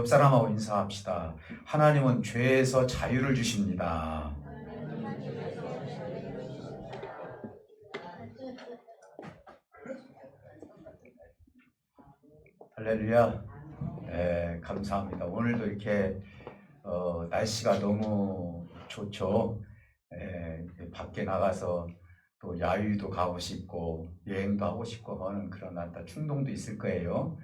옆 사람하고 인사합시다. 하나님은 죄에서 자유를 주십니다. 할렐루야. 네, 감사합니다. 오늘도 이렇게 날씨가 너무 좋죠. 밖에 나가서 또 야유도 가고 싶고 여행도 하고 싶고 하는 그런 충동도 있을 거예요.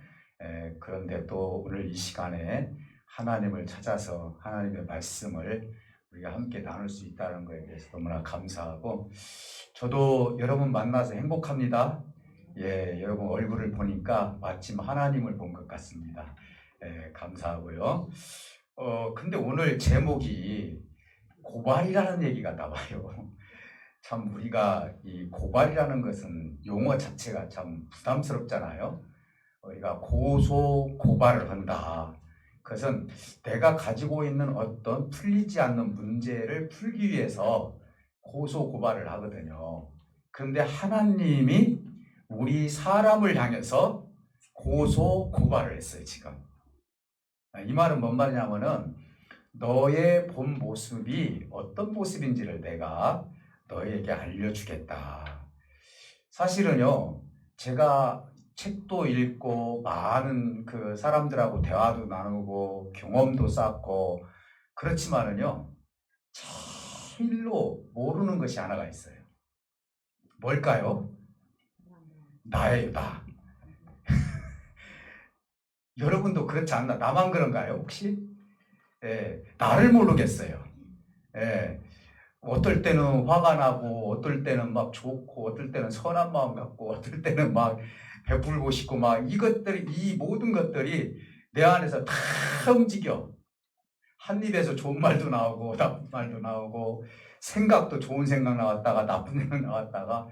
그런데 또 오늘 이 시간에 하나님을 찾아서 하나님의 말씀을 우리가 함께 나눌 수 있다는 것에 대해서 너무나 감사하고, 저도 여러분 만나서 행복합니다. 여러분 얼굴을 보니까 마침 하나님을 본 것 같습니다. 감사하고요. 근데 오늘 제목이 고발이라는 얘기가 나와요. 참 우리가 이 고발이라는 것은 용어 자체가 참 부담스럽잖아요. 우리가 고소 고발을 한다. 그것은 내가 가지고 있는 어떤 풀리지 않는 문제를 풀기 위해서 고소 고발을 하거든요. 그런데 하나님이 우리 사람을 향해서 고소 고발을 했어요, 지금. 이 말은 뭔 말이냐면은 너의 본 모습이 어떤 모습인지를 내가 너에게 알려주겠다. 사실은요, 제가 책도 읽고 많은 그 사람들하고 대화도 나누고 경험도 쌓고 그렇지만은요, 제일로 모르는 것이 하나가 있어요. 뭘까요? 나예요, 나. 여러분도 그렇지 않나? 나만 그런가요, 혹시? 나를 모르겠어요. 어떨 때는 화가 나고, 어떨 때는 막 좋고, 어떨 때는 선한 마음 갖고, 어떨 때는 막 베풀고 싶고, 막 이 모든 것들이 내 안에서 다 움직여. 한 입에서 좋은 말도 나오고, 나쁜 말도 나오고, 생각도 좋은 생각 나왔다가, 나쁜 생각 나왔다가,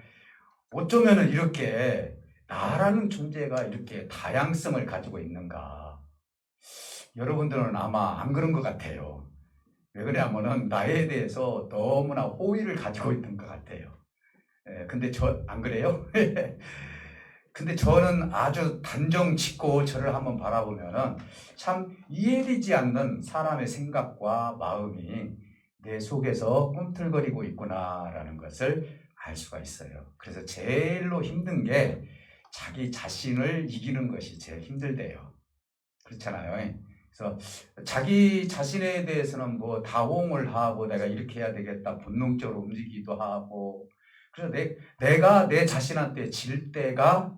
어쩌면은 이렇게 나라는 존재가 이렇게 다양성을 가지고 있는가. 여러분들은 아마 안 그런 것 같아요. 왜 그러냐면은 나에 대해서 너무나 호의를 가지고 있는 것 같아요. 근데 안 그래요? 근데 저는 아주 단정 짓고 저를 한번 바라보면은 참 이해되지 않는 사람의 생각과 마음이 내 속에서 꿈틀거리고 있구나라는 것을 알 수가 있어요. 그래서 제일로 힘든 게 자기 자신을 이기는 것이 제일 힘들대요. 그렇잖아요. 그래서 자기 자신에 대해서는 뭐 다홍을 하고 내가 이렇게 해야 되겠다 본능적으로 움직이기도 하고, 그래서 내가 내 자신한테 질 때가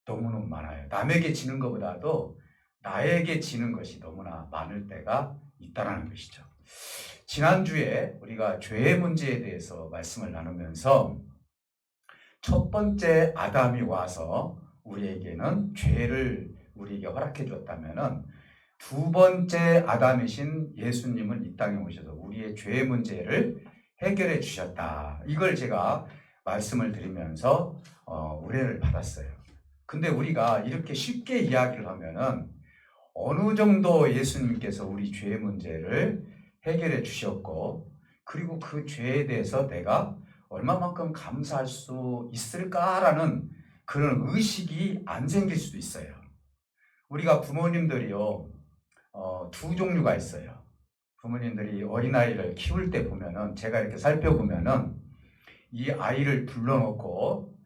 너무너무 많아요. 남에게 지는 것보다도 나에게 지는 것이 너무나 많을 때가 있다는 것이죠. 지난주에 우리가 죄의 문제에 대해서 말씀을 나누면서 첫 번째 아담이 와서 우리에게는 죄를 우리에게 허락해 줬다면은 두 번째 아담이신 예수님은 이 땅에 오셔서 우리의 죄의 문제를 해결해 주셨다. 이걸 제가 말씀을 드리면서 은혜를 받았어요. 근데 우리가 이렇게 쉽게 이야기를 하면은 어느 정도 예수님께서 우리 죄의 문제를 해결해 주셨고, 그리고 그 죄에 대해서 내가 얼마만큼 감사할 수 있을까라는 그런 의식이 안 생길 수도 있어요. 우리가 부모님들이요, 두 종류가 있어요. 부모님들이 어린아이를 키울 때 보면은, 제가 이렇게 살펴보면은 이 아이를 불러놓고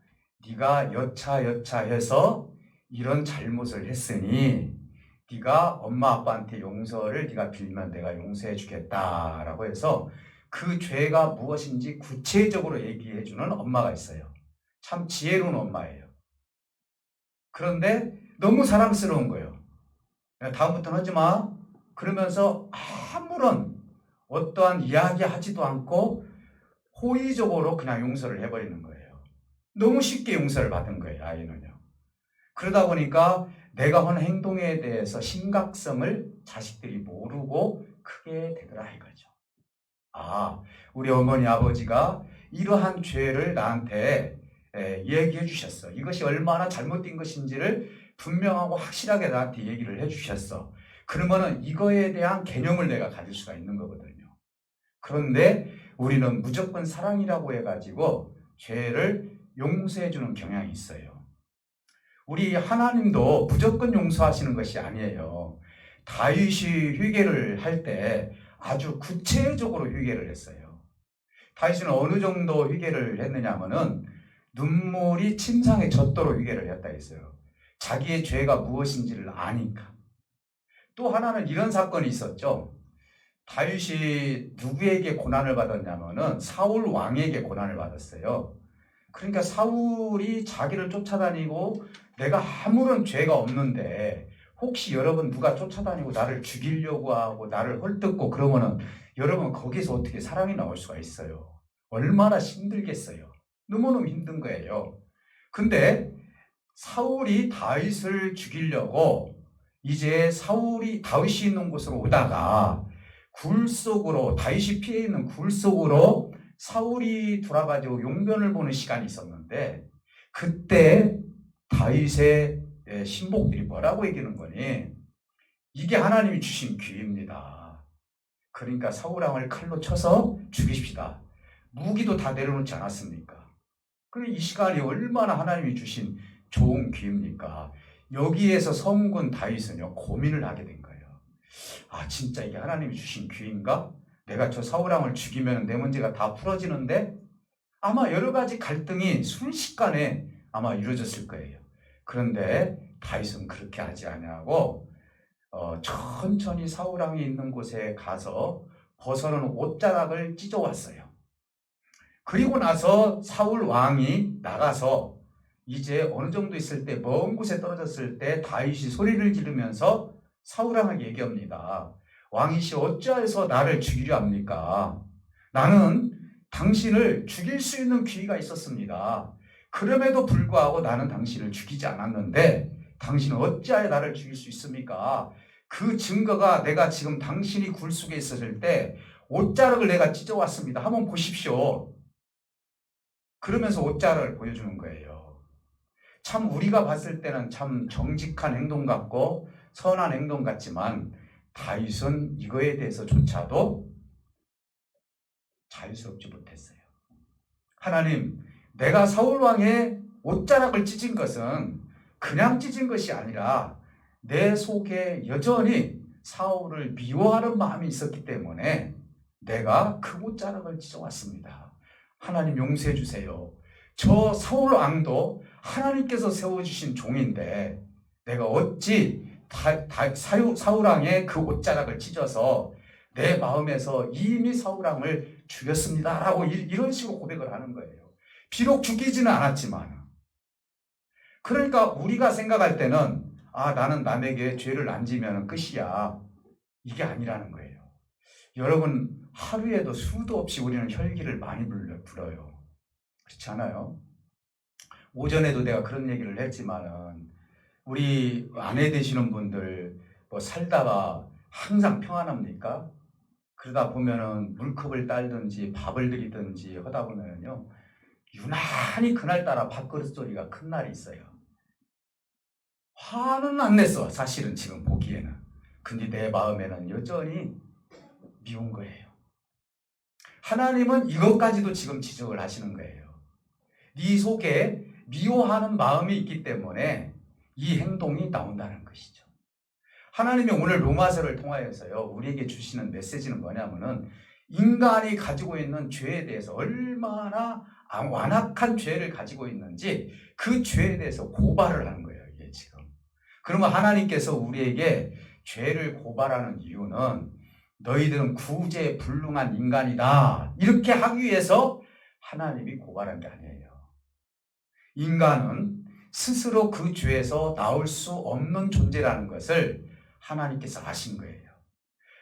네가 여차여차해서 이런 잘못을 했으니 네가 엄마 아빠한테 용서를 네가 빌면 내가 용서해 주겠다라고 해서 그 죄가 무엇인지 구체적으로 얘기해 주는 엄마가 있어요. 참 지혜로운 엄마예요. 그런데 너무 사랑스러운 거예요. 다음부터는 하지 마. 그러면서 아무런 어떠한 이야기 하지도 않고 호의적으로 그냥 용서를 해버리는 거예요. 너무 쉽게 용서를 받은 거예요, 아이는요. 그러다 보니까 내가 한 행동에 대해서 심각성을 자식들이 모르고 크게 되더라 이거죠. 우리 어머니 아버지가 이러한 죄를 나한테 얘기해 주셨어. 이것이 얼마나 잘못된 것인지를 분명하고 확실하게 나한테 얘기를 해 주셨어. 그러면은 이거에 대한 개념을 내가 가질 수가 있는 거거든요. 그런데 우리는 무조건 사랑이라고 해가지고 죄를 용서해 주는 경향이 있어요. 우리 하나님도 무조건 용서하시는 것이 아니에요. 다윗이 회개를 할 때 아주 구체적으로 회개를 했어요. 다윗은 어느 정도 회개를 했느냐면은 눈물이 침상에 젖도록 회개를 했다 했어요. 자기의 죄가 무엇인지를 아니까. 또 하나는 이런 사건이 있었죠. 다윗이 누구에게 고난을 받았냐면은 사울 왕에게 고난을 받았어요. 그러니까 사울이 자기를 쫓아다니고 내가 아무런 죄가 없는데 혹시 여러분 누가 쫓아다니고 나를 죽이려고 하고 나를 헐뜯고 그러면은 여러분 거기서 어떻게 사랑이 나올 수가 있어요? 얼마나 힘들겠어요? 너무너무 힘든 거예요. 근데 사울이 다윗을 죽이려고 이제 다윗이 있는 곳으로 오다가 굴 속으로 다윗이 피해 있는 굴 속으로 사울이 돌아가지고 용변을 보는 시간이 있었는데 그때 다윗의 신복들이 뭐라고 얘기하는 거니? 이게 하나님이 주신 기회입니다. 그러니까 사울 왕을 칼로 쳐서 죽이십시다. 무기도 다 내려놓지 않았습니까? 그럼 이 시간이 얼마나 하나님이 주신 좋은 기회입니까? 여기에서 성군 다윗은요 고민을 하게 된 거예요. 아 진짜 이게 하나님이 주신 기회인가? 내가 저 사울 왕을 죽이면 내 문제가 다 풀어지는데 아마 여러 가지 갈등이 순식간에 아마 이루어졌을 거예요. 그런데 다윗은 그렇게 하지 아니하고 천천히 사울 왕이 있는 곳에 가서 벗어놓은 옷자락을 찢어왔어요. 그리고 나서 사울 왕이 나가서 이제 어느 정도 있을 때 먼 곳에 떨어졌을 때 다윗이 소리를 지르면서 사울 왕에게 얘기합니다. 왕이시 어찌하여서 나를 죽이려 합니까? 나는 당신을 죽일 수 있는 기회가 있었습니다. 그럼에도 불구하고 나는 당신을 죽이지 않았는데 당신은 어찌하여 나를 죽일 수 있습니까? 그 증거가 내가 지금 당신이 굴 속에 있었을 때 옷자락을 내가 찢어왔습니다. 한번 보십시오. 그러면서 옷자락을 보여주는 거예요. 참 우리가 봤을 때는 참 정직한 행동 같고 선한 행동 같지만 다윗은 이거에 대해서조차도 자유스럽지 못했어요. 하나님, 내가 사울 왕의 옷자락을 찢은 것은 그냥 찢은 것이 아니라 내 속에 여전히 사울을 미워하는 마음이 있었기 때문에 내가 그 옷자락을 찢어왔습니다. 하나님 용서해 주세요. 저 사울 왕도 하나님께서 세워주신 종인데 내가 어찌 사울 왕의 그 옷자락을 찢어서 내 마음에서 이미 사울 왕을 죽였습니다 라고 이런 식으로 고백을 하는 거예요. 비록 죽이지는 않았지만 그러니까 우리가 생각할 때는 나는 남에게 죄를 안 지면 끝이야 이게 아니라는 거예요. 여러분 하루에도 수도 없이 우리는 혈기를 많이 불어요. 그렇지 않아요? 오전에도 내가 그런 얘기를 했지만은 우리 아내 되시는 분들 뭐 살다가 항상 평안합니까? 그러다 보면은 물컵을 딸든지 밥을 드리든지 하다 보면은요 유난히 그날따라 밥그릇 소리가 큰 날이 있어요. 화는 안 냈어 사실은 지금 보기에는. 근데 내 마음에는 여전히 미운 거예요. 하나님은 이것까지도 지금 지적을 하시는 거예요. 네 속에 미워하는 마음이 있기 때문에 이 행동이 나온다는 것이죠. 하나님이 오늘 로마서를 통하여서요 우리에게 주시는 메시지는 뭐냐면은 인간이 가지고 있는 죄에 대해서 얼마나 완악한 죄를 가지고 있는지 그 죄에 대해서 고발을 하는 거예요. 이게 지금. 그러면 하나님께서 우리에게 죄를 고발하는 이유는 너희들은 구제에 불능한 인간이다 이렇게 하기 위해서 하나님이 고발한 게 아니에요. 인간은 스스로 그 죄에서 나올 수 없는 존재라는 것을 하나님께서 아신 거예요.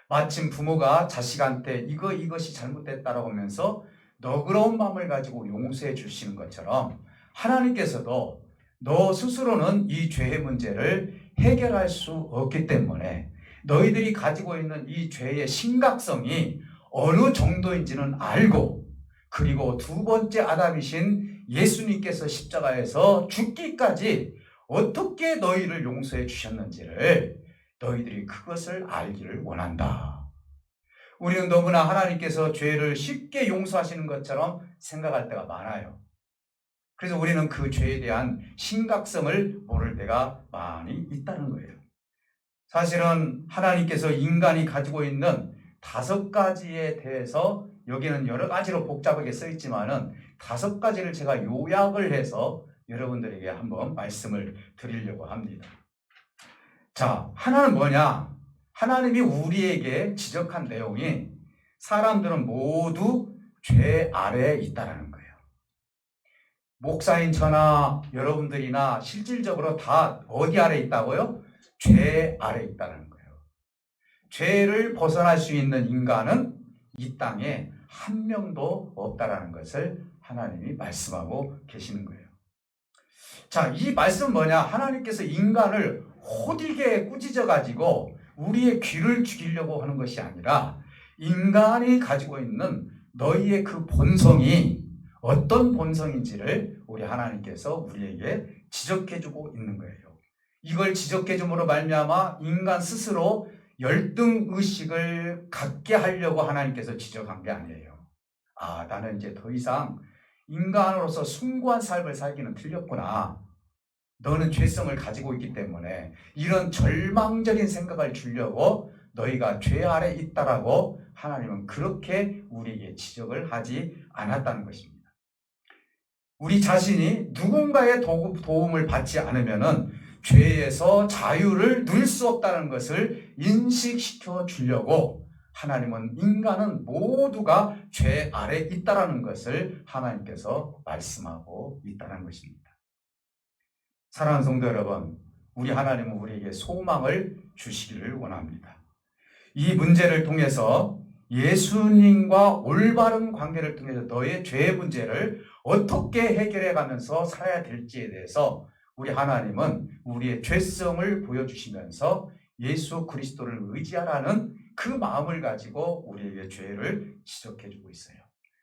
마침 부모가 자식한테 이것이 잘못됐다라고 하면서 너그러운 마음을 가지고 용서해 주시는 것처럼 하나님께서도 너 스스로는 이 죄의 문제를 해결할 수 없기 때문에 너희들이 가지고 있는 이 죄의 심각성이 어느 정도인지는 알고 그리고 두 번째 아담이신 예수님께서 십자가에서 죽기까지 어떻게 너희를 용서해 주셨는지를 너희들이 그것을 알기를 원한다. 우리는 너무나 하나님께서 죄를 쉽게 용서하시는 것처럼 생각할 때가 많아요. 그래서 우리는 그 죄에 대한 심각성을 모를 때가 많이 있다는 거예요. 사실은 하나님께서 인간이 가지고 있는 5가지에 대해서 여기는 여러 가지로 복잡하게 써 있지만은 5가지를 제가 요약을 해서 여러분들에게 한번 말씀을 드리려고 합니다. 자, 하나는 뭐냐? 하나님이 우리에게 지적한 내용이 사람들은 모두 죄 아래에 있다라는 거예요. 목사인 저나 여러분들이나 실질적으로 다 어디 아래 있다고요? 죄 아래 있다는 거예요. 죄를 벗어날 수 있는 인간은 이 땅에 한 명도 없다라는 것을 하나님이 말씀하고 계시는 거예요. 자, 이 말씀은 뭐냐? 하나님께서 인간을 호들게 꾸짖어 가지고 우리의 귀를 죽이려고 하는 것이 아니라 인간이 가지고 있는 너희의 그 본성이 어떤 본성인지를 우리 하나님께서 우리에게 지적해주고 있는 거예요. 이걸 지적해줌으로 말미암아 인간 스스로 열등의식을 갖게 하려고 하나님께서 지적한 게 아니에요. 아, 나는 이제 더 이상 인간으로서 숭고한 삶을 살기는 틀렸구나. 너는 죄성을 가지고 있기 때문에 이런 절망적인 생각을 주려고 너희가 죄 아래 있다라고 하나님은 그렇게 우리에게 지적을 하지 않았다는 것입니다. 우리 자신이 누군가의 도움을 받지 않으면은 죄에서 자유를 누릴 수 없다는 것을 인식시켜 주려고 하나님은 인간은 모두가 죄 아래 있다라는 것을 하나님께서 말씀하고 있다는 것입니다. 사랑하는 성도 여러분, 우리 하나님은 우리에게 소망을 주시기를 원합니다. 이 문제를 통해서 예수님과 올바른 관계를 통해서 너의 죄의 문제를 어떻게 해결해 가면서 살아야 될지에 대해서 우리 하나님은 우리의 죄성을 보여주시면서 예수 그리스도를 의지하라는 그 마음을 가지고 우리에게 죄를 지적해 주고 있어요.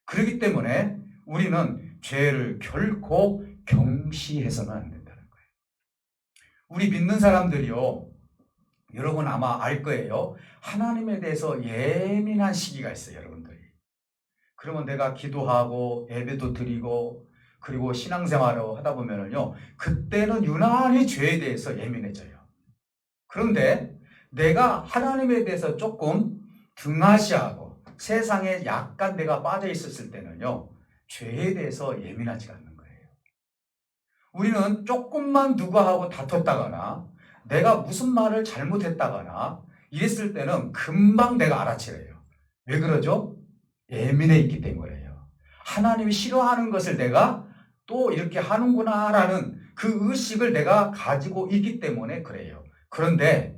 그렇기 때문에 우리는 죄를 결코 경시해서는 안 된다는 거예요. 우리 믿는 사람들이요, 여러분 아마 알 거예요. 하나님에 대해서 예민한 시기가 있어요, 여러분들이. 그러면 내가 기도하고 예배도 드리고 그리고 신앙생활을 하다 보면은요, 그때는 유난히 죄에 대해서 예민해져요. 그런데 내가 하나님에 대해서 조금 등하시하고 세상에 약간 내가 빠져 있었을 때는요, 죄에 대해서 예민하지가 않는 거예요. 우리는 조금만 누구하고 다퉜다거나 내가 무슨 말을 잘못했다거나 이랬을 때는 금방 내가 알아채려요. 왜 그러죠? 예민해 있기 때문이에요. 하나님이 싫어하는 것을 내가 또 이렇게 하는구나라는 그 의식을 내가 가지고 있기 때문에 그래요. 그런데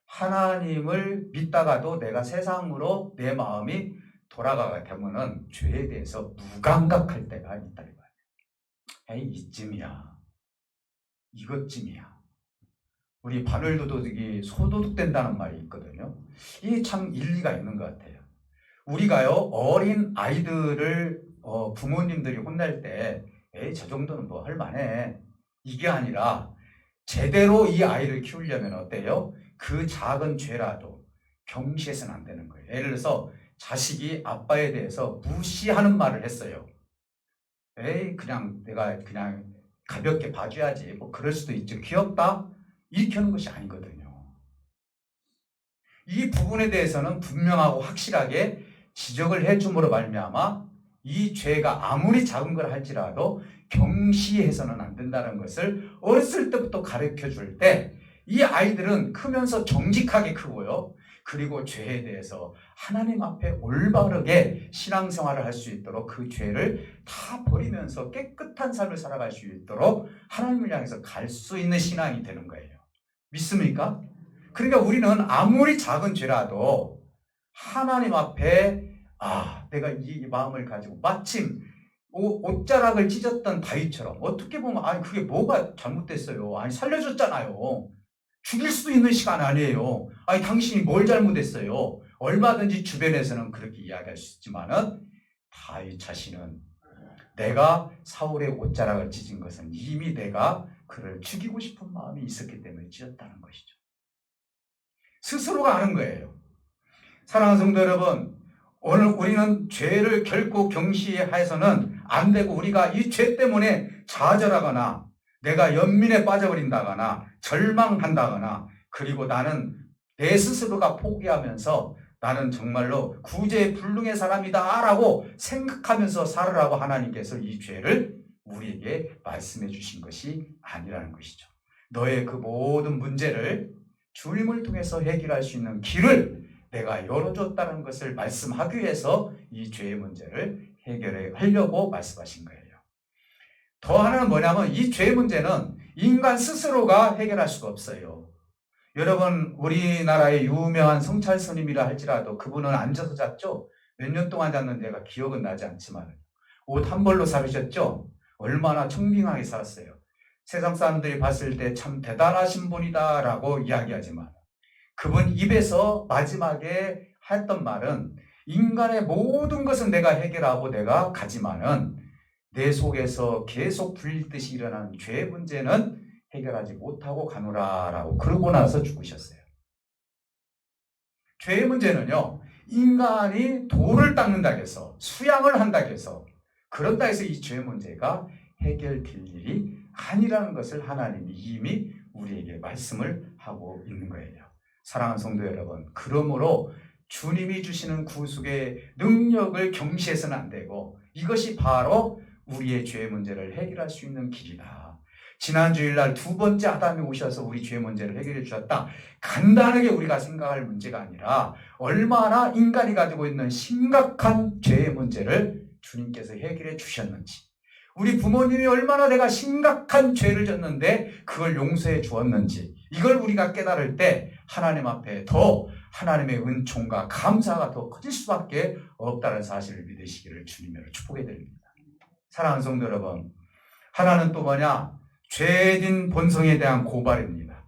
하나님을 믿다가도 내가 세상으로 내 마음이 돌아가게 되면은 죄에 대해서 무감각할 때가 있다 이거예요. 에이, 이쯤이야. 이것쯤이야. 우리 바늘도둑이 소도둑된다는 말이 있거든요. 이게 참 일리가 있는 것 같아요. 우리가요, 어린 아이들을 부모님들이 혼낼 때 에이, 저 정도는 뭐 할만해. 이게 아니라 제대로 이 아이를 키우려면 어때요? 그 작은 죄라도 경시해서는 안 되는 거예요. 예를 들어서 자식이 아빠에 대해서 무시하는 말을 했어요. 에이, 그냥 내가 그냥 가볍게 봐줘야지. 뭐 그럴 수도 있죠. 귀엽다? 이렇게 하는 것이 아니거든요. 이 부분에 대해서는 분명하고 확실하게 지적을 해줌으로 말미암아 이 죄가 아무리 작은 걸 할지라도 경시해서는 안 된다는 것을 어렸을 때부터 가르쳐 줄 때 이 아이들은 크면서 정직하게 크고요. 그리고 죄에 대해서 하나님 앞에 올바르게 신앙생활을 할 수 있도록 그 죄를 다 버리면서 깨끗한 삶을 살아갈 수 있도록 하나님을 향해서 갈 수 있는 신앙이 되는 거예요. 믿습니까? 그러니까 우리는 아무리 작은 죄라도 하나님 앞에 내가 이 마음을 가지고 마침 옷자락을 찢었던 다윗처럼 어떻게 보면 그게 뭐가 잘못됐어요. 살려줬잖아요. 죽일 수도 있는 시간 아니에요. 당신이 뭘 잘못했어요. 얼마든지 주변에서는 그렇게 이야기할 수 있지만은 다윗 자신은 내가 사울의 옷자락을 찢은 것은 이미 내가 그를 죽이고 싶은 마음이 있었기 때문에 찢었다는 것이죠. 스스로가 아는 거예요. 사랑하는 성도 여러분, 오늘 우리는 죄를 결코 경시해서는 안 되고 우리가 이 죄 때문에 좌절하거나 내가 연민에 빠져버린다거나 절망한다거나 그리고 나는 내 스스로가 포기하면서 나는 정말로 구제불능의 사람이다 라고 생각하면서 살으라고 하나님께서 이 죄를 우리에게 말씀해 주신 것이 아니라는 것이죠. 너의 그 모든 문제를 주님을 통해서 해결할 수 있는 길을 내가 열어줬다는 것을 말씀하기 위해서 이 죄의 문제를 해결하려고 말씀하신 거예요. 더 하나는 뭐냐면 이 죄의 문제는 인간 스스로가 해결할 수가 없어요. 여러분, 우리나라의 유명한 성찰 스님이라 할지라도 그분은 앉아서 잤죠? 몇 년 동안 잤는지 내가 기억은 나지 않지만 옷 한 벌로 살으셨죠? 얼마나 청빙하게 살았어요. 세상 사람들이 봤을 때 참 대단하신 분이다 라고 이야기하지만 그분 입에서 마지막에 했던 말은 인간의 모든 것은 내가 해결하고 내가 가지만은 내 속에서 계속 불리듯이 일어나는 죄의 문제는 해결하지 못하고 가노라 라고 그러고 나서 죽으셨어요. 죄의 문제는요, 인간이 돌을 닦는다 해서 수양을 한다 해서 그런다 해서 이 죄의 문제가 해결될 일이 아니라는 것을 하나님이 이미 우리에게 말씀을 하고 있는 거예요. 사랑하는 성도 여러분, 그러므로 주님이 주시는 구속의 능력을 경시해서는 안 되고 이것이 바로 우리의 죄의 문제를 해결할 수 있는 길이다. 지난 주일날 두 번째 아담이 오셔서 우리 죄의 문제를 해결해 주셨다. 간단하게 우리가 생각할 문제가 아니라 얼마나 인간이 가지고 있는 심각한 죄의 문제를 주님께서 해결해 주셨는지, 우리 부모님이 얼마나 내가 심각한 죄를 졌는데 그걸 용서해 주었는지, 이걸 우리가 깨달을 때 하나님 앞에 더 하나님의 은총과 감사가 더 커질 수밖에 없다는 사실을 믿으시기를 주님으로 축복해 드립니다. 사랑하는 성도 여러분, 하나는 또 뭐냐? 죄진 본성에 대한 고발입니다.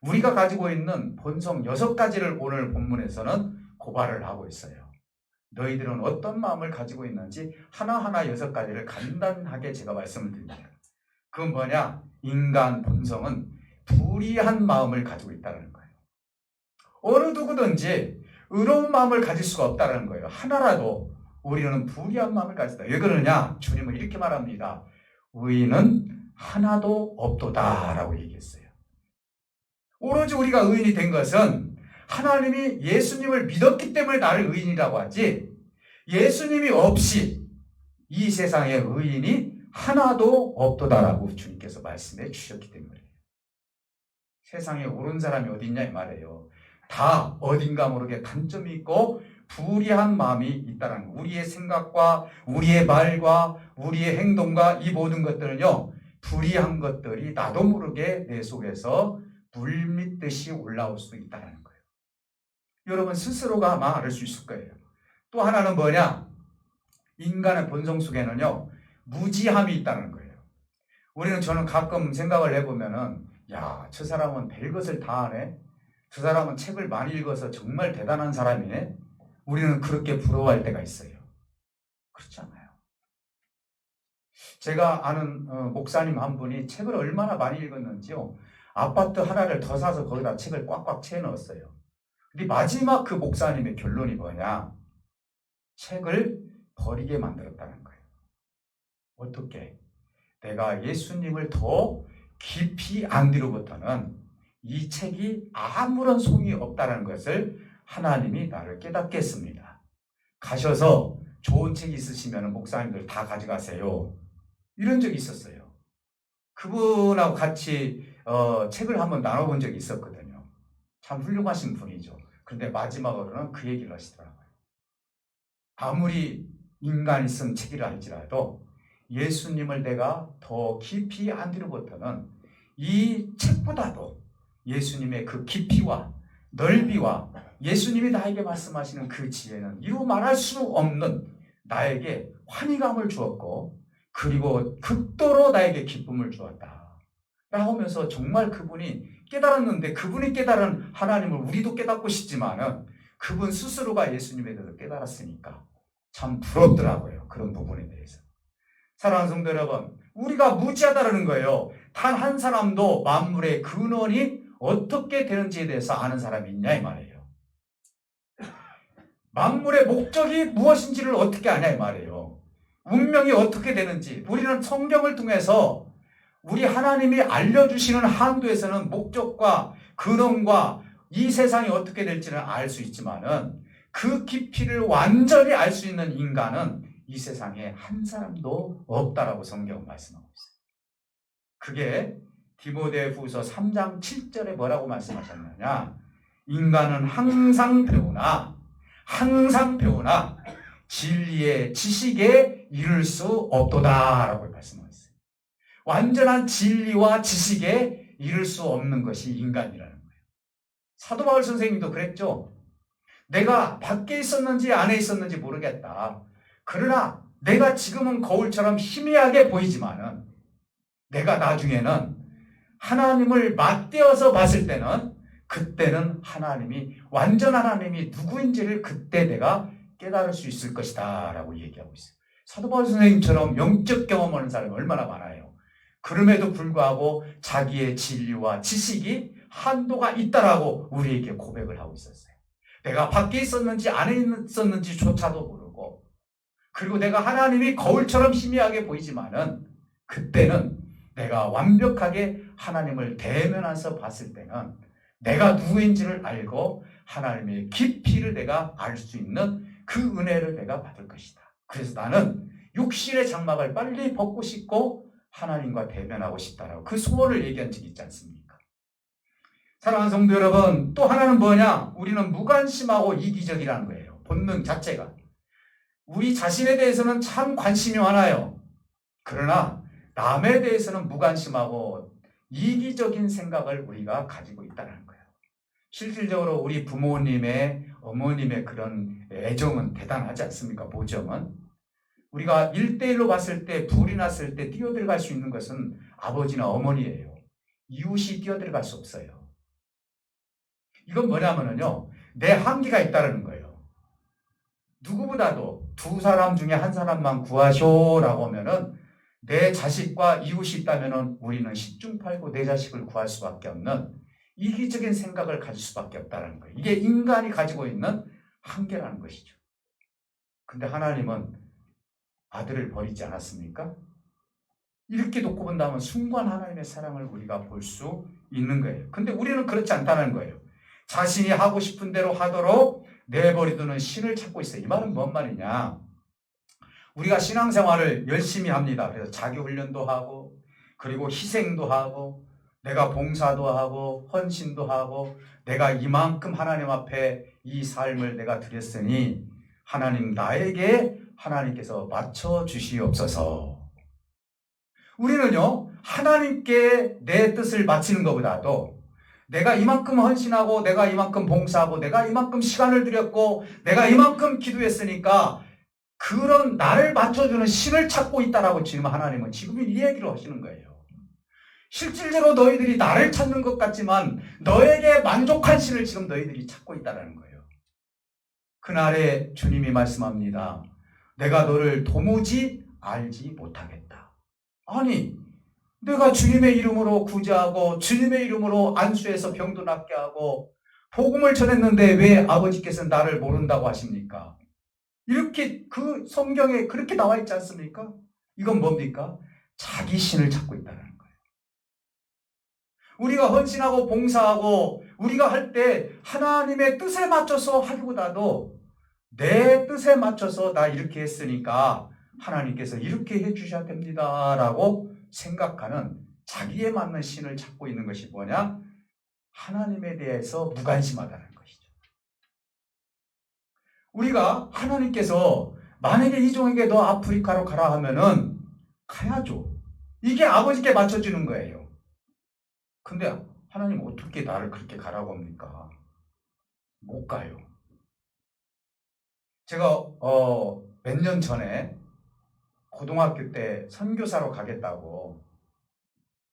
우리가 가지고 있는 본성 6가지를 오늘 본문에서는 고발을 하고 있어요. 너희들은 어떤 마음을 가지고 있는지 하나하나 6가지를 간단하게 제가 말씀을 드립니다. 그건 뭐냐? 인간 본성은 불의한 마음을 가지고 있다는 거예요. 어느 누구든지 의로운 마음을 가질 수가 없다는 거예요. 하나라도 우리는 불의한 마음을 가졌다. 왜 그러냐? 주님은 이렇게 말합니다. 의인은 하나도 없도다 라고 얘기했어요. 오로지 우리가 의인이 된 것은 하나님이 예수님을 믿었기 때문에 나를 의인이라고 하지, 예수님이 없이 이 세상에 의인이 하나도 없도다라고 주님께서 말씀해 주셨기 때문에. 세상에 옳은 사람이 어디 있냐 이 말이에요. 다 어딘가 모르게 단점이 있고 불의한 마음이 있다는 거. 우리의 생각과 우리의 말과 우리의 행동과 이 모든 것들은요, 불의한 것들이 나도 모르게 내 속에서 물밀듯이 올라올 수 있다는 거예요. 여러분 스스로가 아마 알 수 있을 거예요. 또 하나는 뭐냐? 인간의 본성 속에는요, 무지함이 있다는 거예요. 저는 가끔 생각을 해보면은, 야, 저 사람은 별것을 다 하네. 저 사람은 책을 많이 읽어서 정말 대단한 사람이네. 우리는 그렇게 부러워할 때가 있어요. 그렇지 않아요. 제가 아는 목사님 한 분이 책을 얼마나 많이 읽었는지요. 아파트 하나를 더 사서 거기다 책을 꽉꽉 채워 넣었어요. 근데 마지막 그 목사님의 결론이 뭐냐? 책을 버리게 만들었다는 거예요. 어떻게? 내가 예수님을 더 깊이 안 뒤로부터는 이 책이 아무런 소용이 없다는 것을 하나님이 나를 깨닫게 했습니다. 가셔서 좋은 책 있으시면 목사님들 다 가져가세요. 이런 적이 있었어요. 그분하고 같이 책을 한번 나눠본 적이 있었거든요. 참 훌륭하신 분이죠. 그런데 마지막으로는 그 얘기를 하시더라고요. 아무리 인간이 쓴 책이라 할지라도 예수님을 내가 더 깊이 안 뒤로부터는 이 책보다도 예수님의 그 깊이와 넓이와 예수님이 나에게 말씀하시는 그 지혜는 이루 말할 수 없는 나에게 환희감을 주었고, 그리고 극도로 나에게 기쁨을 주었다 라고 하면서 정말 그분이 깨달았는데, 그분이 깨달은 하나님을 우리도 깨닫고 싶지만은 그분 스스로가 예수님에 대해서 깨달았으니까 참 부럽더라고요. 그런 부분에 대해서. 사랑하는 성도 여러분, 우리가 무지하다는 거예요. 단 한 사람도 만물의 근원이 어떻게 되는지에 대해서 아는 사람이 있냐 이 말이에요. 만물의 목적이 무엇인지를 어떻게 아냐 이 말이에요. 운명이 어떻게 되는지 우리는 성경을 통해서 우리 하나님이 알려주시는 한도에서는 목적과 근원과 이 세상이 어떻게 될지는 알 수 있지만은 그 깊이를 완전히 알 수 있는 인간은 이 세상에 한 사람도 없다라고 성경은 말씀하고 있어요. 그게 디모데후서 3장 7절에 뭐라고 말씀하셨느냐? 인간은 항상 배우나 진리의 지식에 이를 수 없도다라고 말씀하셨어요. 완전한 진리와 지식에 이를 수 없는 것이 인간이라는 거예요. 사도 바울 선생님도 그랬죠. 내가 밖에 있었는지 안에 있었는지 모르겠다. 그러나 내가 지금은 거울처럼 희미하게 보이지만은 내가 나중에는 하나님을 맞대어서 봤을 때는 그때는 완전 하나님이 누구인지를 그때 내가 깨달을 수 있을 것이다 라고 얘기하고 있어요. 사도 바울 선생님처럼 영적 경험하는 사람이 얼마나 많아요. 그럼에도 불구하고 자기의 진리와 지식이 한도가 있다라고 우리에게 고백을 하고 있었어요. 내가 밖에 있었는지 안에 있었는지조차도 모르고, 그리고 내가 하나님이 거울처럼 희미하게 보이지만은 그때는 내가 완벽하게 하나님을 대면해서 봤을 때는 내가 누구인지를 알고 하나님의 깊이를 내가 알 수 있는 그 은혜를 내가 받을 것이다. 그래서 나는 육신의 장막을 빨리 벗고 싶고 하나님과 대면하고 싶다라고 그 소원을 얘기한 적이 있지 않습니까? 사랑하는 성도 여러분, 또 하나는 뭐냐? 우리는 무관심하고 이기적이라는 거예요. 본능 자체가. 우리 자신에 대해서는 참 관심이 많아요. 그러나 남에 대해서는 무관심하고 이기적인 생각을 우리가 가지고 있다는 거예요. 실질적으로 우리 부모님의, 어머님의 그런 애정은 대단하지 않습니까? 보정은. 우리가 1대1로 봤을 때, 불이 났을 때 뛰어들어갈 수 있는 것은 아버지나 어머니예요. 이웃이 뛰어들어갈 수 없어요. 이건 뭐냐면요, 내 한계가 있다는 거예요. 누구보다도 두 사람 중에 한 사람만 구하쇼라고 하면은 내 자식과 이웃이 있다면은 우리는 십중팔구 내 자식을 구할 수밖에 없는 이기적인 생각을 가질 수밖에 없다는 거예요. 이게 인간이 가지고 있는 한계라는 것이죠. 근데 하나님은 아들을 버리지 않았습니까? 이렇게 놓고 본다면 순간 하나님의 사랑을 우리가 볼 수 있는 거예요. 근데 우리는 그렇지 않다는 거예요. 자신이 하고 싶은 대로 하도록 내버려두는 신을 찾고 있어요. 이 말은 뭔 말이냐? 우리가 신앙생활을 열심히 합니다. 그래서 자기훈련도 하고, 그리고 희생도 하고, 내가 봉사도 하고, 헌신도 하고, 내가 이만큼 하나님 앞에 이 삶을 내가 드렸으니 하나님 나에게 하나님께서 맞춰주시옵소서. 우리는요, 하나님께 내 뜻을 바치는 것보다도 내가 이만큼 헌신하고, 내가 이만큼 봉사하고, 내가 이만큼 시간을 들였고, 내가 이만큼 기도했으니까 그런 나를 맞춰주는 신을 찾고 있다라고 지금 하나님은 지금 이 얘기를 하시는 거예요. 실질적으로 너희들이 나를 찾는 것 같지만 너에게 만족한 신을 지금 너희들이 찾고 있다는 거예요. 그날에 주님이 말씀합니다. 내가 너를 도무지 알지 못하겠다. 아니, 내가 주님의 이름으로 구제하고 주님의 이름으로 안수해서 병도 낫게 하고 복음을 전했는데 왜 아버지께서는 나를 모른다고 하십니까? 이렇게 그 성경에 그렇게 나와 있지 않습니까? 이건 뭡니까? 자기 신을 찾고 있다는 거예요. 우리가 헌신하고 봉사하고 우리가 할 때 하나님의 뜻에 맞춰서 하기보다도 내 뜻에 맞춰서 나 이렇게 했으니까 하나님께서 이렇게 해주셔야 됩니다 라고 생각하는 자기에 맞는 신을 찾고 있는 것이 뭐냐? 하나님에 대해서 무관심하다는 것이죠. 우리가 하나님께서 만약에 이종에게 너 아프리카로 가라 하면은 가야죠. 이게 아버지께 맞춰주는 거예요. 근데 하나님 어떻게 나를 그렇게 가라고 합니까? 못 가요. 제가 몇 년 전에 고등학교 때 선교사로 가겠다고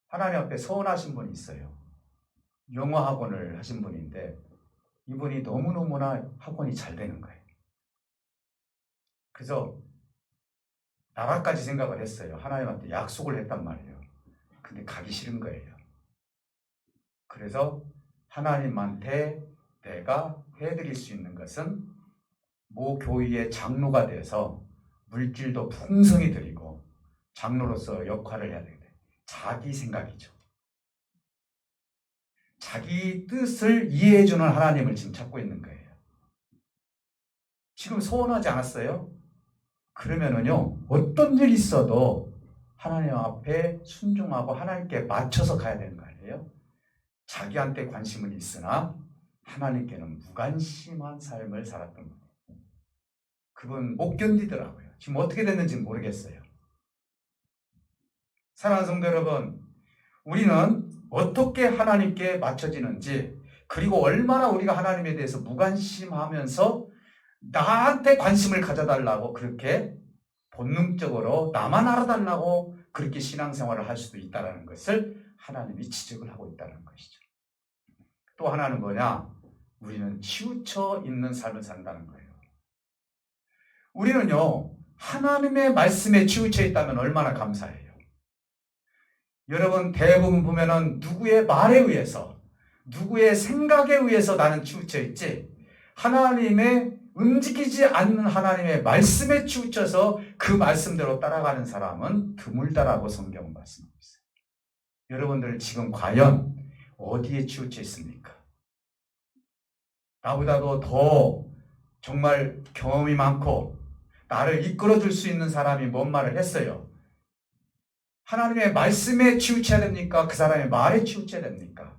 하나님 앞에 서원하신 분이 있어요. 영어 학원을 하신 분인데 이분이 너무너무나 학원이 잘 되는 거예요. 그래서 나라까지 생각을 했어요. 하나님한테 약속을 했단 말이에요. 근데 가기 싫은 거예요. 그래서 하나님한테 내가 해드릴 수 있는 것은 모 교회의 장로가 돼서 물질도 풍성히 드리고 장로로서 역할을 해야 되는데 자기 생각이죠. 자기 뜻을 이해해주는 하나님을 지금 찾고 있는 거예요. 지금 소원하지 않았어요? 그러면은요, 어떤 일이 있어도 하나님 앞에 순종하고 하나님께 맞춰서 가야 되는 거 아니에요? 자기한테 관심은 있으나 하나님께는 무관심한 삶을 살았던 거예요. 그건 못 견디더라고요. 지금 어떻게 됐는지 모르겠어요. 사랑하는 성도 여러분, 우리는 어떻게 하나님께 맞춰지는지, 그리고 얼마나 우리가 하나님에 대해서 무관심하면서 나한테 관심을 가져달라고 그렇게 본능적으로 나만 알아달라고 그렇게 신앙생활을 할 수도 있다는 것을 하나님이 지적을 하고 있다는 것이죠. 또 하나는 뭐냐? 우리는 치우쳐 있는 삶을 산다는 거예요. 우리는요, 하나님의 말씀에 치우쳐 있다면 얼마나 감사해요. 여러분, 대부분 보면은 누구의 말에 의해서, 누구의 생각에 의해서 나는 치우쳐 있지, 하나님의 움직이지 않는 하나님의 말씀에 치우쳐서 그 말씀대로 따라가는 사람은 드물다라고 성경은 말씀하고 있어요. 여러분들 지금 과연 어디에 치우쳐 있습니까? 나보다도 더 정말 경험이 많고 나를 이끌어줄 수 있는 사람이 뭔 말을 했어요. 하나님의 말씀에 치우쳐야 됩니까? 그 사람의 말에 치우쳐야 됩니까?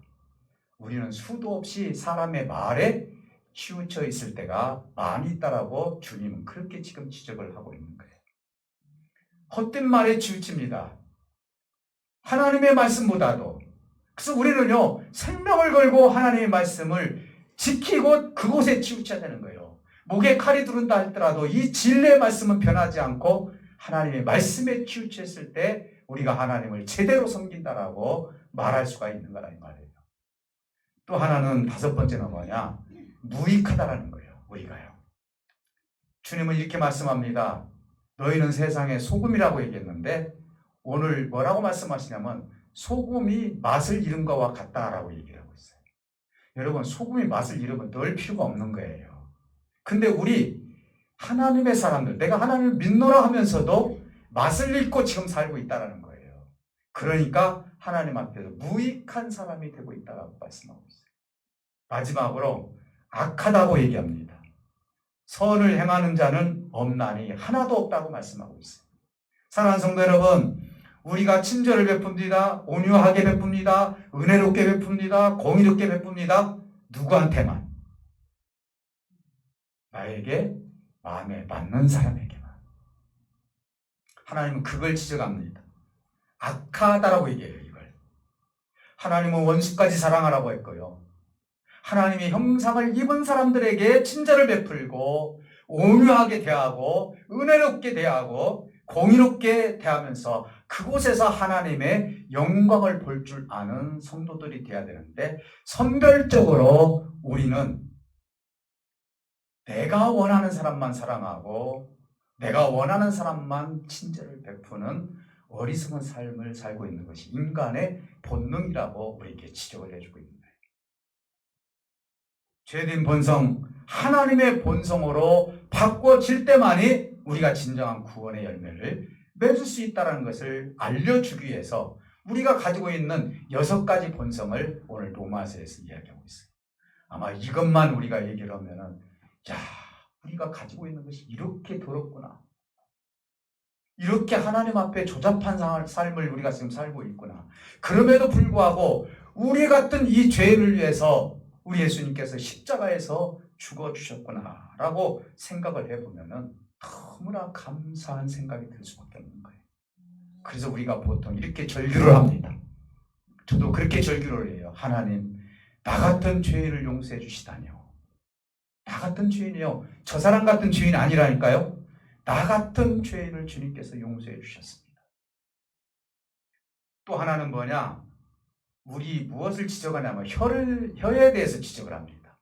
우리는 수도 없이 사람의 말에 치우쳐 있을 때가 많이 있다라고 주님은 그렇게 지금 지적을 하고 있는 거예요. 헛된 말에 치우칩니다. 하나님의 말씀보다도. 그래서 우리는요, 생명을 걸고 하나님의 말씀을 지키고 그곳에 치우쳐야 되는 거예요. 목에 칼이 두른다 할지라도 이 진리의 말씀은 변하지 않고 하나님의 말씀에 치우쳐 있을 때 우리가 하나님을 제대로 섬긴다라고 말할 수가 있는 거라 이 말이에요. 또 하나는 다섯 번째는 뭐냐? 무익하다라는 거예요. 우리가요. 주님은 이렇게 말씀합니다. 너희는 세상의 소금이라고 얘기했는데 오늘 뭐라고 말씀하시냐면 소금이 맛을 잃은 것과 같다라고 얘기를 하고 있어요. 여러분, 소금이 맛을 잃으면 넣을 필요가 없는 거예요. 근데 우리 하나님의 사람들, 내가 하나님을 믿노라 하면서도 맛을 잃고 지금 살고 있다는 거예요. 그러니까 하나님 앞에서 무익한 사람이 되고 있다고 말씀하고 있어요. 마지막으로 악하다고 얘기합니다. 선을 행하는 자는 없나니 하나도 없다고 말씀하고 있어요. 사랑하는 성도 여러분, 우리가 친절을 베풉니다. 온유하게 베풉니다. 은혜롭게 베풉니다. 공의롭게 베풉니다. 누구한테만? 나에게 마음에 맞는 사람에게만. 하나님은 그걸 지적합니다. 악하다라고 얘기해요, 이걸. 하나님은 원수까지 사랑하라고 했고요. 하나님의 형상을 입은 사람들에게 친절을 베풀고 온유하게 대하고 은혜롭게 대하고 공의롭게 대하면서 그곳에서 하나님의 영광을 볼 줄 아는 성도들이 되어야 되는데 선별적으로 우리는 내가 원하는 사람만 사랑하고 내가 원하는 사람만 친절을 베푸는 어리석은 삶을 살고 있는 것이 인간의 본능이라고 우리에게 지적을 해주고 있는 거예요. 죄된 본성, 하나님의 본성으로 바꿔질 때만이 우리가 진정한 구원의 열매를 맺을 수 있다는 것을 알려주기 위해서 우리가 가지고 있는 6가지 본성을 오늘 로마서에서 이야기하고 있어요. 아마 이것만 우리가 얘기를 하면은, 야, 우리가 가지고 있는 것이 이렇게 더럽구나. 이렇게 하나님 앞에 조잡한 삶을 우리가 지금 살고 있구나. 그럼에도 불구하고 우리 같은 이 죄를 위해서 우리 예수님께서 십자가에서 죽어주셨구나 라고 생각을 해보면은 너무나 감사한 생각이 들 수밖에 없는 거예요. 그래서 우리가 보통 이렇게 절규를 합니다. 저도 그렇게 절규를 해요. 하나님, 나 같은 죄인을 용서해 주시다니요. 나 같은 죄인이요. 저 사람 같은 죄인이 아니라니까요. 나 같은 죄인을 주님께서 용서해 주셨습니다. 또 하나는 뭐냐? 우리 무엇을 지적하냐면 혀에 대해서 지적을 합니다.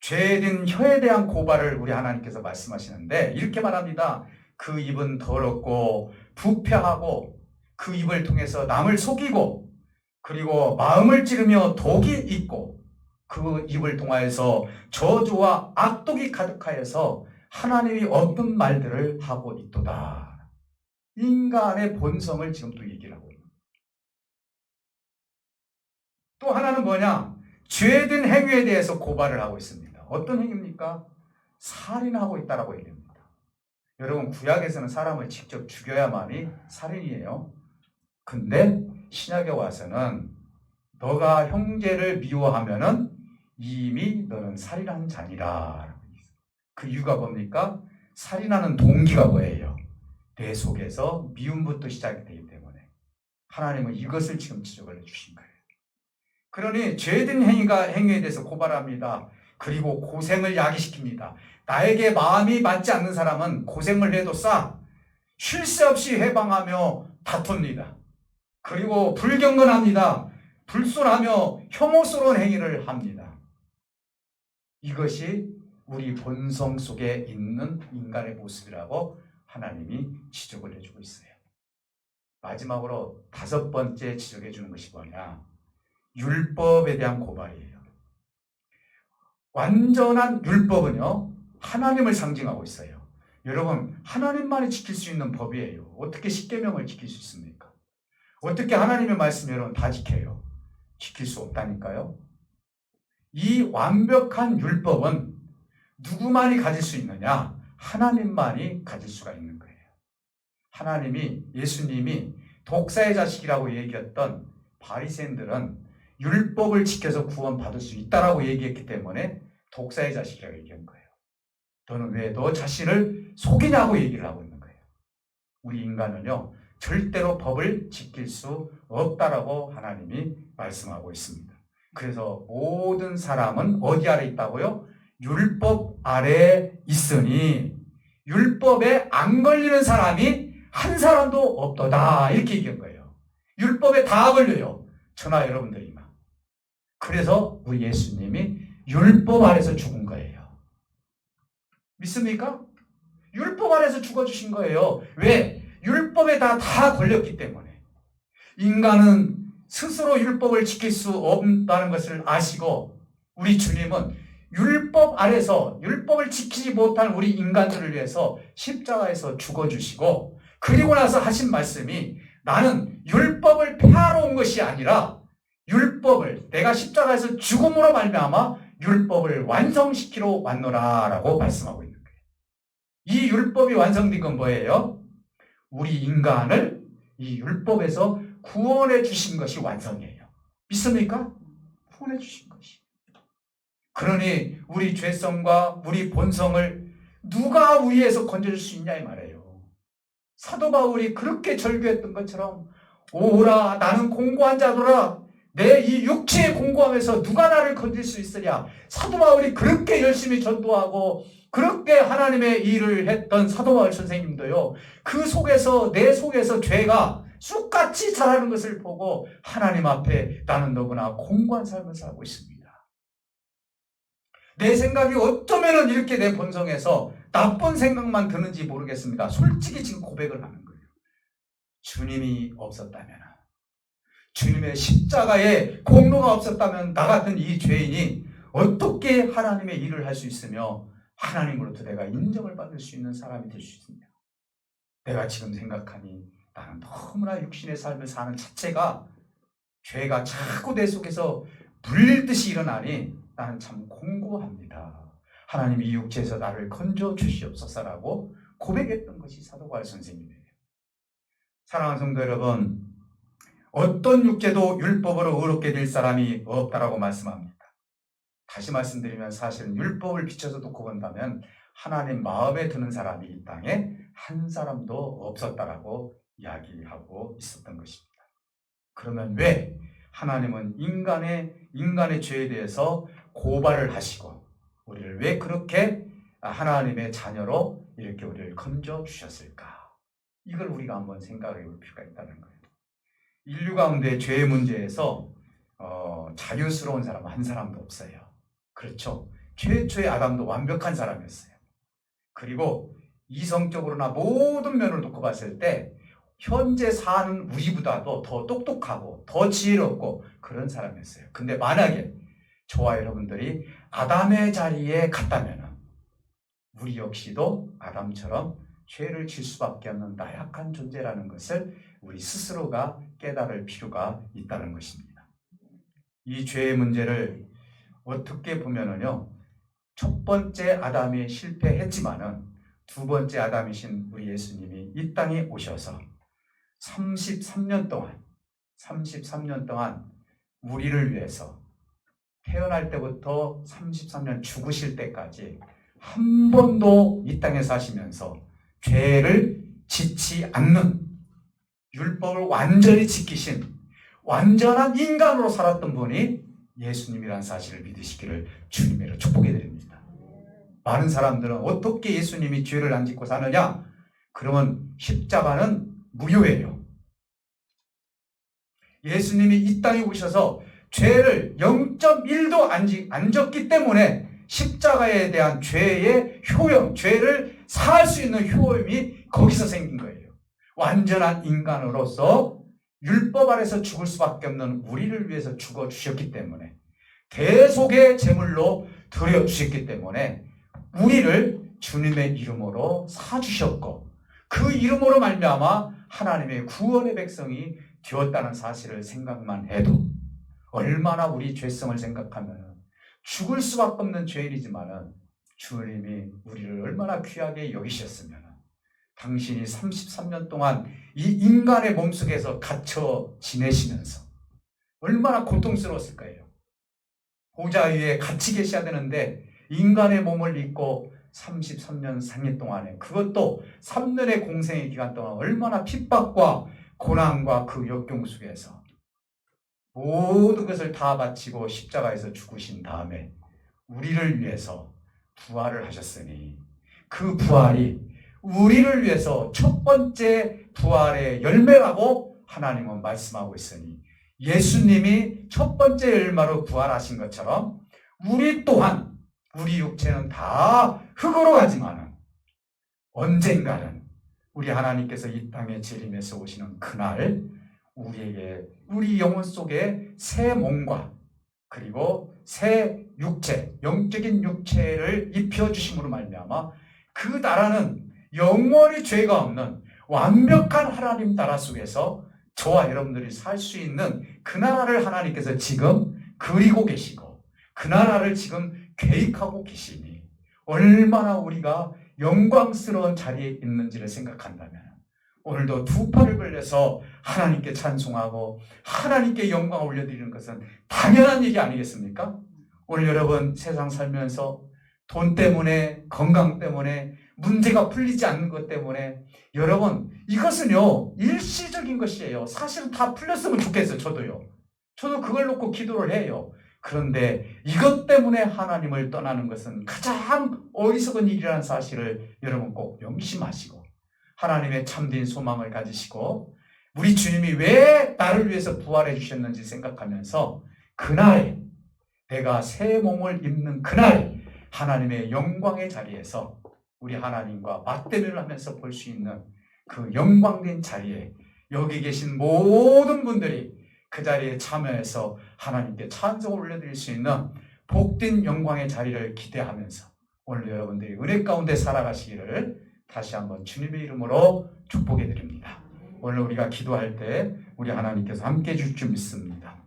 죄된 혀에 대한 고발을 우리 하나님께서 말씀하시는데 이렇게 말합니다. 그 입은 더럽고 부패하고 그 입을 통해서 남을 속이고 그리고 마음을 찌르며 독이 있고 그 입을 통하여서 저주와 악독이 가득하여서 하나님이 어떤 말들을 하고 있도다. 인간의 본성을 지금 또 얘기를 하고 있는. 또 하나는 뭐냐? 죄된 행위에 대해서 고발을 하고 있습니다. 어떤 행위입니까? 살인하고 있다라고 얘기합니다. 여러분, 구약에서는 사람을 직접 죽여야만이 살인이에요. 근데 신약에 와서는 너가 형제를 미워하면은 이미 너는 살인한 자니라. 그 이유가 뭡니까? 살인하는 동기가 뭐예요? 내 속에서 미움부터 시작이 되기 때문에 하나님은 이것을 지금 지적을 해주신 거예요. 그러니 죄된 행위에 대해서 고발합니다. 그리고 고생을 야기시킵니다. 나에게 마음이 맞지 않는 사람은 고생을 해도 쉴 새 없이 해방하며 다툽니다. 그리고 불경건합니다. 불순하며 혐오스러운 행위를 합니다. 이것이 우리 본성 속에 있는 인간의 모습이라고 하나님이 지적을 해주고 있어요. 마지막으로 5번째 지적해 주는 것이 뭐냐? 율법에 대한 고발이에요. 완전한 율법은요, 하나님을 상징하고 있어요. 여러분, 하나님만이 지킬 수 있는 법이에요. 어떻게 십계명을 지킬 수 있습니까? 어떻게 하나님의 말씀 여러분 다 지켜요? 지킬 수 없다니까요. 이 완벽한 율법은 누구만이 가질 수 있느냐? 하나님만이 가질 수가 있는 거예요. 예수님이 독사의 자식이라고 얘기했던 바리새인들은 율법을 지켜서 구원받을 수 있다라고 얘기했기 때문에 독사의 자식이라고 얘기한 거예요. 너는 왜 너 자신을 속이냐고 얘기를 하고 있는 거예요. 우리 인간은요, 절대로 법을 지킬 수 없다라고 하나님이 말씀하고 있습니다. 그래서 모든 사람은 어디 아래 있다고요? 율법 아래에 있으니 율법에 안 걸리는 사람이 한 사람도 없도다, 이렇게 얘기한 거예요. 율법에 다 걸려요, 저나 여러분들이만. 그래서 우리 예수님이 율법 아래서 죽은 거예요. 믿습니까? 율법 아래서 죽어주신 거예요. 왜? 율법에 다 걸렸기 때문에. 인간은 스스로 율법을 지킬 수 없다는 것을 아시고 우리 주님은 율법 아래서 율법을 지키지 못한 우리 인간들을 위해서 십자가에서 죽어주시고, 그리고 나서 하신 말씀이 나는 율법을 폐하러 온 것이 아니라 율법을 내가 십자가에서 죽음으로 말미암아 율법을 완성시키러 왔노라라고 말씀하고 있는 거예요. 이 율법이 완성된 건 뭐예요? 우리 인간을 이 율법에서 구원해 주신 것이 완성이에요. 믿습니까? 구원해 주신 것이. 그러니 우리 죄성과 우리 본성을 누가 위에서 건져줄 수 있냐 이 말이에요. 사도 바울이 그렇게 절규했던 것처럼 오라 나는 공고한 자도라, 내 이 육체의 공고함에서 누가 나를 건질 수 있으랴. 사도 바울이 그렇게 열심히 전도하고 그렇게 하나님의 일을 했던 사도 바울 선생님도요, 그 속에서 내 속에서 죄가 쑥같이 자라는 것을 보고 하나님 앞에 나는 너무나 공고한 삶을 살고 있습니다. 내 생각이 어쩌면 이렇게 내 본성에서 나쁜 생각만 드는지 모르겠습니다. 솔직히 지금 고백을 하는 거예요. 주님이 없었다면, 주님의 십자가에 공로가 없었다면 나 같은 이 죄인이 어떻게 하나님의 일을 할 수 있으며 하나님으로부터 내가 인정을 받을 수 있는 사람이 될 수 있느냐. 내가 지금 생각하니 나는 너무나 육신의 삶을 사는 자체가 죄가 자꾸 내 속에서 물릴 듯이 일어나니 나는 참 공고합니다. 하나님 이 육체에서 나를 건져 주시옵소서라고 고백했던 것이 사도 바울 선생님이에요. 사랑하는 성도 여러분, 어떤 육체도 율법으로 의롭게 될 사람이 없다라고 말씀합니다. 다시 말씀드리면 사실은 율법을 비춰서 놓고 본다면 하나님 마음에 드는 사람이 이 땅에 한 사람도 없었다라고 이야기하고 있었던 것입니다. 그러면 왜 하나님은 인간의 죄에 대해서 고발을 하시고 우리를 왜 그렇게 하나님의 자녀로 이렇게 우리를 건져 주셨을까? 이걸 우리가 한번 생각해 볼 필요가 있다는 거예요. 인류 가운데 죄의 문제에서 자유스러운 사람은 한 사람도 없어요. 그렇죠? 최초의 아담도 완벽한 사람이었어요. 그리고 이성적으로나 모든 면을 놓고 봤을 때 현재 사는 우리보다도 더 똑똑하고 더 지혜롭고 그런 사람이었어요. 근데 만약에 저와 여러분들이 아담의 자리에 갔다면 우리 역시도 아담처럼 죄를 질 수밖에 없는 나약한 존재라는 것을 우리 스스로가 깨달을 필요가 있다는 것입니다. 이 죄의 문제를 어떻게 보면은요, 첫 번째 아담이 실패했지만은 두 번째 아담이신 우리 예수님이 이 땅에 오셔서 33년 동안 우리를 위해서 태어날 때부터 33년 죽으실 때까지 한 번도 이 땅에 사시면서 죄를 짓지 않는, 율법을 완전히 지키신 완전한 인간으로 살았던 분이 예수님이라는 사실을 믿으시기를 주님으로 축복해 드립니다. 많은 사람들은 어떻게 예수님이 죄를 안 짓고 사느냐? 그러면 십자가는 무효예요. 예수님이 이 땅에 오셔서 죄를 0.1도 안 졌기 때문에 십자가에 대한 죄의 효용, 죄를 사할 수 있는 효험이 거기서 생긴 거예요. 완전한 인간으로서 율법 아래서 죽을 수밖에 없는 우리를 위해서 죽어주셨기 때문에, 대속의 제물로 드려주셨기 때문에 우리를 주님의 이름으로 사주셨고, 그 이름으로 말미암아 하나님의 구원의 백성이 되었다는 사실을 생각만 해도 얼마나 우리 죄성을 생각하면 죽을 수밖에 없는 죄인이지만 주님이 우리를 얼마나 귀하게 여기셨으면 당신이 33년 동안 이 인간의 몸속에서 갇혀 지내시면서 얼마나 고통스러웠을 거예요. 보좌 위에 같이 계셔야 되는데 인간의 몸을 입고 33년 상해 동안에, 그것도 3년의 공생의 기간 동안 얼마나 핍박과 고난과 그 역경 속에서 모든 것을 다 바치고 십자가에서 죽으신 다음에 우리를 위해서 부활을 하셨으니, 그 부활이 우리를 위해서 첫 번째 부활의 열매라고 하나님은 말씀하고 있으니, 예수님이 첫 번째 열매로 부활하신 것처럼 우리 또한, 우리 육체는 다 흙으로 가지만은 언젠가는 우리 하나님께서 이 땅에 재림해서 오시는 그날 우리에게, 우리 영혼 속에 새 몸과 그리고 새 육체, 영적인 육체를 입혀주심으로 말미암아 그 나라는 영원히 죄가 없는 완벽한 하나님 나라 속에서 저와 여러분들이 살 수 있는 그 나라를 하나님께서 지금 그리고 계시고 그 나라를 지금 계획하고 계시니, 얼마나 우리가 영광스러운 자리에 있는지를 생각한다면 오늘도 두 팔을 벌려서 하나님께 찬송하고 하나님께 영광을 올려드리는 것은 당연한 일이 아니겠습니까? 오늘 여러분 세상 살면서 돈 때문에, 건강 때문에, 문제가 풀리지 않는 것 때문에, 여러분 이것은요 일시적인 것이에요. 사실은 다 풀렸으면 좋겠어요. 저도 그걸 놓고 기도를 해요. 그런데 이것 때문에 하나님을 떠나는 것은 가장 어리석은 일이라는 사실을 여러분 꼭 명심하시고, 하나님의 참된 소망을 가지시고 우리 주님이 왜 나를 위해서 부활해 주셨는지 생각하면서 그날에, 내가 새 몸을 입는 그날에 하나님의 영광의 자리에서 우리 하나님과 맞대면을 하면서 볼 수 있는 그 영광된 자리에 여기 계신 모든 분들이 그 자리에 참여해서 하나님께 찬송을 올려드릴 수 있는 복된 영광의 자리를 기대하면서 오늘 여러분들이 은혜 가운데 살아가시기를 다시 한번 주님의 이름으로 축복해 드립니다. 오늘 우리가 기도할 때 우리 하나님께서 함께 해줄 줄 믿습니다.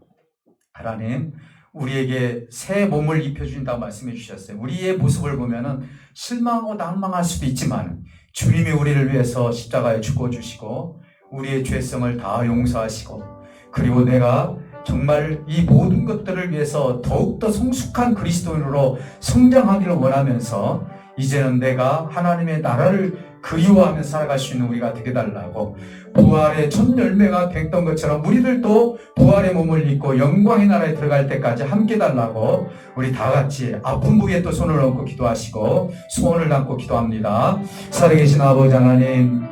하나님, 우리에게 새 몸을 입혀준다고 말씀해 주셨어요. 우리의 모습을 보면은 실망하고 낭망할 수도 있지만 주님이 우리를 위해서 십자가에 죽어주시고 우리의 죄성을 다 용서하시고, 그리고 내가 정말 이 모든 것들을 위해서 더욱더 성숙한 그리스도인으로 성장하기를 원하면서 이제는 내가 하나님의 나라를 그리워하면서 살아갈 수 있는 우리가 되게 달라고, 부활의 첫 열매가 됐던 것처럼 우리들도 부활의 몸을 입고 영광의 나라에 들어갈 때까지 함께 달라고 우리 다 같이 아픈 부위에 또 손을 얹고 기도하시고 소원을 담고 기도합니다. 살아계신 아버지 하나님,